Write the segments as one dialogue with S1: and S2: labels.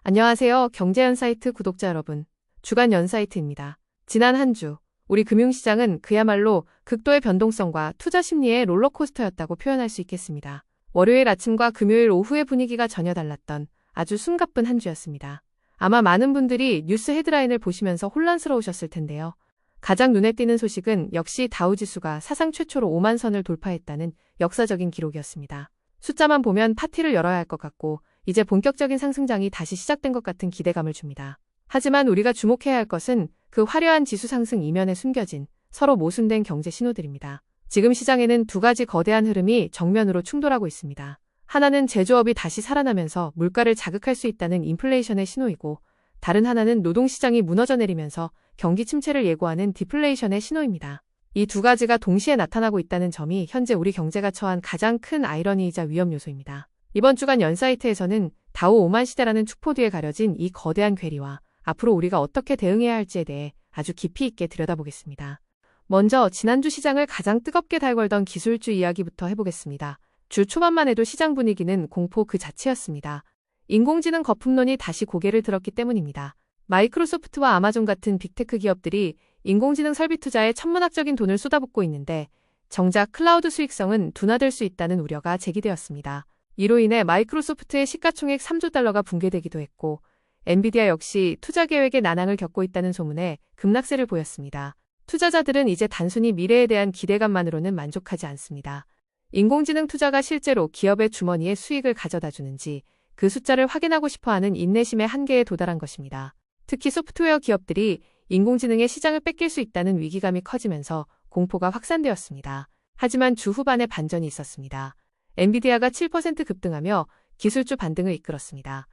S1: 안녕하세요. 경제연사이트 구독자 여러분. 주간 연사이트입니다. 지난 한 주, 우리 금융시장은 그야말로 극도의 변동성과 투자 심리의 롤러코스터였다고 표현할 수 있겠습니다. 월요일 아침과 금요일 오후의 분위기가 전혀 달랐던 아주 숨가쁜 한 주였습니다. 아마 많은 분들이 뉴스 헤드라인을 보시면서 혼란스러우셨을 텐데요. 가장 눈에 띄는 소식은 역시 다우지수가 사상 최초로 5만 선을 돌파했다는 역사적인 기록이었습니다. 숫자만 보면 파티를 열어야 할 것 같고 이제 본격적인 상승장이 다시 시작된 것 같은 기대감을 줍니다. 하지만 우리가 주목해야 할 것은 그 화려한 지수 상승 이면에 숨겨진 서로 모순된 경제 신호들입니다. 지금 시장에는 두 가지 거대한 흐름이 정면으로 충돌하고 있습니다. 하나는 제조업이 다시 살아나면서 물가를 자극할 수 있다는 인플레이션의 신호이고, 다른 하나는 노동시장이 무너져 내리면서 경기 침체를 예고하는 디플레이션의 신호입니다. 이 두 가지가 동시에 나타나고 있다는 점이 현재 우리 경제가 처한 가장 큰 아이러니이자 위험 요소입니다. 이번 주간 연사이트에서는 다우 5만 시대라는 축포 뒤에 가려진 이 거대한 괴리와 앞으로 우리가 어떻게 대응해야 할지에 대해 아주 깊이 있게 들여다보겠습니다. 먼저 지난주 시장을 가장 뜨겁게 달궜던 기술주 이야기부터 해보겠습니다. 주 초반만 해도 시장 분위기는 공포 그 자체였습니다. 인공지능 거품론이 다시 고개를 들었기 때문입니다. 마이크로소프트와 아마존 같은 빅테크 기업들이 인공지능 설비 투자에 천문학적인 돈을 쏟아붓고 있는데, 정작 클라우드 수익성은 둔화될 수 있다는 우려가 제기되었습니다. 이로 인해 마이크로소프트의 시가총액 3조 달러가 붕괴되기도 했고, 엔비디아 역시 투자 계획에 난항을 겪고 있다는 소문에 급락세를 보였습니다. 투자자들은 이제 단순히 미래에 대한 기대감만으로는 만족하지 않습니다. 인공지능 투자가 실제로 기업의 주머니에 수익을 가져다 주는지 그 숫자를 확인하고 싶어하는 인내심의 한계에 도달한 것입니다. 특히 소프트웨어 기업들이 인공지능의 시장을 뺏길 수 있다는 위기감이 커지면서 공포가 확산되었습니다. 하지만 주 후반에 반전이 있었습니다. 엔비디아가 7% 급등하며 기술주 반등을 이끌었습니다.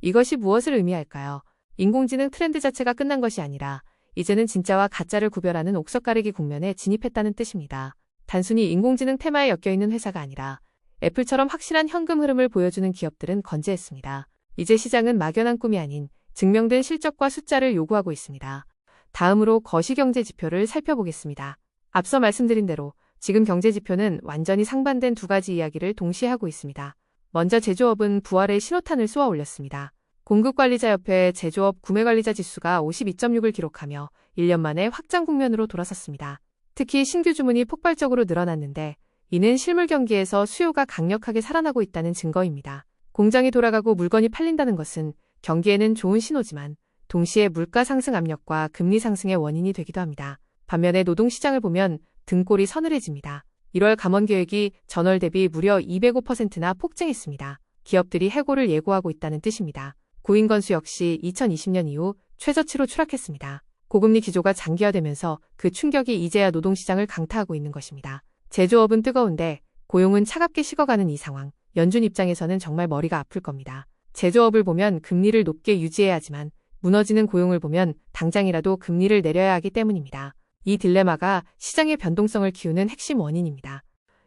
S1: 이것이 무엇을 의미할까요? 인공지능 트렌드 자체가 끝난 것이 아니라 이제는 진짜와 가짜를 구별하는 옥석 가리기 국면에 진입했다는 뜻입니다. 단순히 인공지능 테마에 엮여있는 회사가 아니라 애플처럼 확실한 현금 흐름을 보여주는 기업들은 건재했습니다. 이제 시장은 막연한 꿈이 아닌 증명된 실적과 숫자를 요구하고 있습니다. 다음으로 거시경제 지표를 살펴보겠습니다. 앞서 말씀드린 대로 지금 경제 지표는 완전히 상반된 두 가지 이야기를 동시에 하고 있습니다. 먼저 제조업은 부활의 신호탄을 쏘아 올렸습니다. 공급관리자협회 제조업 구매관리자 지수가 52.6을 기록하며 1년 만에 확장 국면으로 돌아섰습니다. 특히 신규 주문이 폭발적으로 늘어났는데, 이는 실물 경기에서 수요가 강력하게 살아나고 있다는 증거입니다. 공장이 돌아가고 물건이 팔린다는 것은 경기에는 좋은 신호지만 동시에 물가 상승 압력과 금리 상승의 원인이 되기도 합니다. 반면에 노동시장을 보면 등골이 서늘해집니다. 1월 감원 계획이 전월 대비 무려 205%나 폭증했습니다. 기업들이 해고를 예고하고 있다는 뜻입니다. 구인 건수 역시 2020년 이후 최저치로 추락했습니다. 고금리 기조가 장기화되면서 그 충격이 이제야 노동시장을 강타하고 있는 것입니다. 제조업은 뜨거운데 고용은 차갑게 식어가는 이 상황, 연준 입장에서는 정말 머리가 아플 겁니다. 제조업을 보면 금리를 높게 유지해야 하지만 무너지는 고용을 보면 당장이라도 금리를 내려야 하기 때문입니다. 이 딜레마가 시장의 변동성을 키우는 핵심 원인입니다.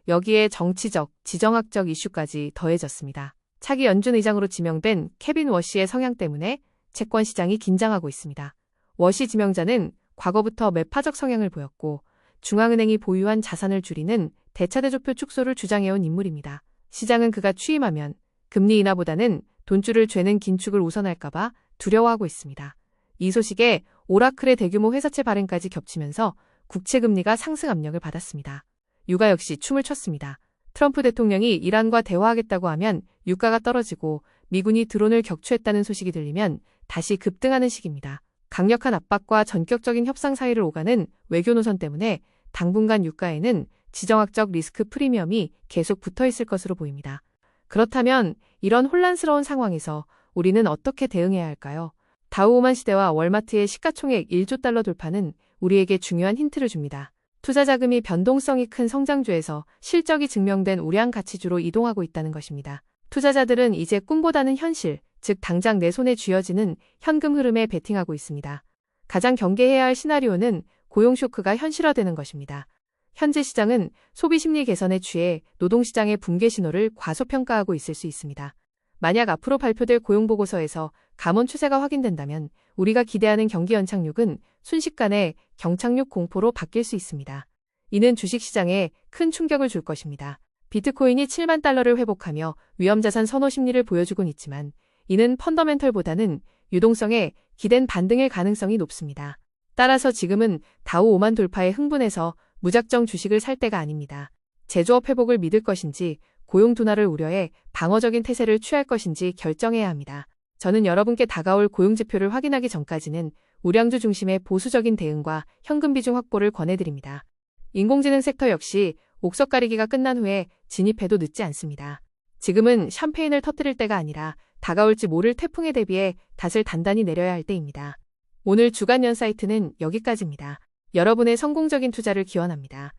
S1: 여기에 정치적, 지정학적 이슈까지 더해졌습니다. 차기 연준 의장으로 지명된 케빈 워시의 성향 때문에 채권 시장이 긴장하고 있습니다. 워시 지명자는 과거부터 매파적 성향을 보였고 중앙은행이 보유한 자산을 줄이는 대차대조표 축소를 주장해온 인물입니다. 시장은 그가 취임하면 금리 인하보다는 돈줄을 죄는 긴축을 우선할까봐 두려워하고 있습니다. 이 소식에 오라클의 대규모 회사채 발행까지 겹치면서 국채금리가 상승 압력을 받았습니다. 유가 역시 춤을 췄습니다. 트럼프 대통령이 이란과 대화하겠다고 하면 유가가 떨어지고 미군이 드론을 격추했다는 소식이 들리면 다시 급등하는 시기입니다. 강력한 압박과 전격적인 협상 사이를 오가는 외교 노선 때문에 당분간 유가에는 지정학적 리스크 프리미엄이 계속 붙어있을 것으로 보입니다. 그렇다면 이런 혼란스러운 상황에서 우리는 어떻게 대응해야 할까요? 다우 5만 시대와 월마트의 시가총액 1조 달러 돌파는 우리에게 중요한 힌트를 줍니다. 투자 자금이 변동성이 큰 성장주에서 실적이 증명된 우량 가치주로 이동하고 있다는 것입니다. 투자자들은 이제 꿈보다는 현실, 즉 당장 내 손에 쥐어지는 현금 흐름에 베팅하고 있습니다. 가장 경계해야 할 시나리오는 고용 쇼크가 현실화되는 것입니다. 현재 시장은 소비 심리 개선에 취해 노동시장의 붕괴 신호를 과소평가하고 있을 수 있습니다. 만약 앞으로 발표될 고용보고서에서 감원 추세가 확인된다면 우리가 기대하는 경기 연착륙은 순식간에 경착륙 공포로 바뀔 수 있습니다. 이는 주식시장에 큰 충격을 줄 것입니다. 비트코인이 7만 달러를 회복하며 위험자산 선호 심리를 보여주곤 있지만 이는 펀더멘털보다는 유동성에 기댄 반등일 가능성이 높습니다. 따라서 지금은 다우 5만 돌파에 흥분해서 무작정 주식을 살 때가 아닙니다. 제조업 회복을 믿을 것인지 고용 둔화를 우려해 방어적인 태세를 취할 것인지 결정해야 합니다. 저는 여러분께 다가올 고용 지표를 확인하기 전까지는 우량주 중심의 보수적인 대응과 현금 비중 확보를 권해드립니다. 인공지능 섹터 역시 옥석 가리기가 끝난 후에 진입해도 늦지 않습니다. 지금은 샴페인을 터뜨릴 때가 아니라 다가올지 모를 태풍에 대비해 닷을 단단히 내려야 할 때입니다. 오늘 주간 연사이트는 여기까지입니다. 여러분의 성공적인 투자를 기원합니다.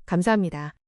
S1: 감사합니다.